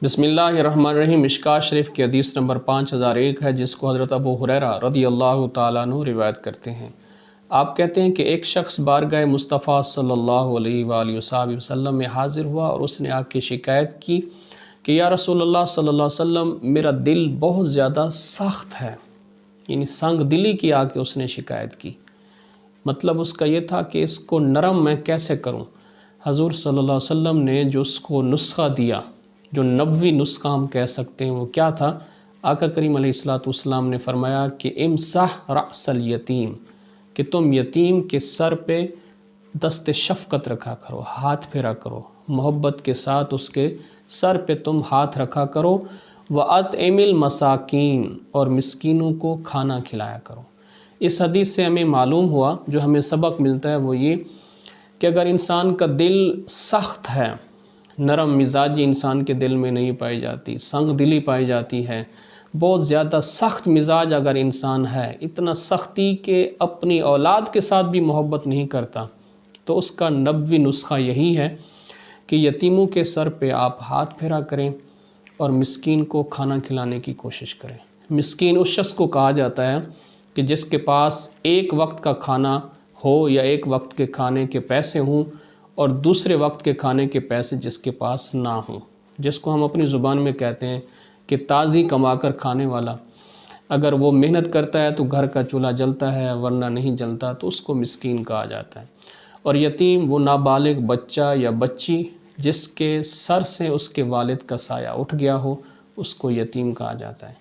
بسم اللہ الرحمن الرحیم۔ مشکوٰۃ شریف کی حدیث نمبر 5001 ہے، جس کو حضرت ابو ہریرہ رضی اللہ تعالیٰ عنہ روایت کرتے ہیں۔ آپ کہتے ہیں کہ ایک شخص بارگاہ مصطفیٰ صلی اللہ علیہ وآلہ وسلم میں حاضر ہوا اور اس نے آ کے شکایت کی کہ یا رسول اللہ صلی اللہ علیہ وسلم، میرا دل بہت زیادہ سخت ہے، یعنی سنگ دلی کی آ کے اس نے شکایت کی۔ مطلب اس کا یہ تھا کہ اس کو نرم میں کیسے کروں۔ حضور صلی اللہ علیہ وسلم نے جو اس کو نسخہ دیا، جو نبوی نسخہ ہم کہہ سکتے ہیں، وہ کیا تھا؟ آقا کریم علیہ السلام نے فرمایا کہ امسح رأس الیتیم، کہ تم یتیم کے سر پہ دست شفقت رکھا کرو، ہاتھ پھیرا کرو، محبت کے ساتھ اس کے سر پہ تم ہاتھ رکھا کرو۔ وَأَطْعِمِ الْمَسَاکِین، اور مسکینوں کو کھانا کھلایا کرو۔ اس حدیث سے ہمیں معلوم ہوا، جو ہمیں سبق ملتا ہے وہ یہ کہ اگر انسان کا دل سخت ہے، نرم مزاجی انسان کے دل میں نہیں پائی جاتی، سنگ دلی پائی جاتی ہے، بہت زیادہ سخت مزاج اگر انسان ہے، اتنا سختی کہ اپنی اولاد کے ساتھ بھی محبت نہیں کرتا، تو اس کا نبوی نسخہ یہی ہے کہ یتیموں کے سر پہ آپ ہاتھ پھیرا کریں اور مسکین کو کھانا کھلانے کی کوشش کریں۔ مسکین اس شخص کو کہا جاتا ہے کہ جس کے پاس ایک وقت کا کھانا ہو یا ایک وقت کے کھانے کے پیسے ہوں، اور دوسرے وقت کے کھانے کے پیسے جس کے پاس نہ ہوں، جس کو ہم اپنی زبان میں کہتے ہیں کہ تازی کما کر کھانے والا۔ اگر وہ محنت کرتا ہے تو گھر کا چولہا جلتا ہے، ورنہ نہیں جلتا، تو اس کو مسکین کہا جاتا ہے۔ اور یتیم وہ نابالغ بچہ یا بچی جس کے سر سے اس کے والد کا سایہ اٹھ گیا ہو، اس کو یتیم کہا جاتا ہے۔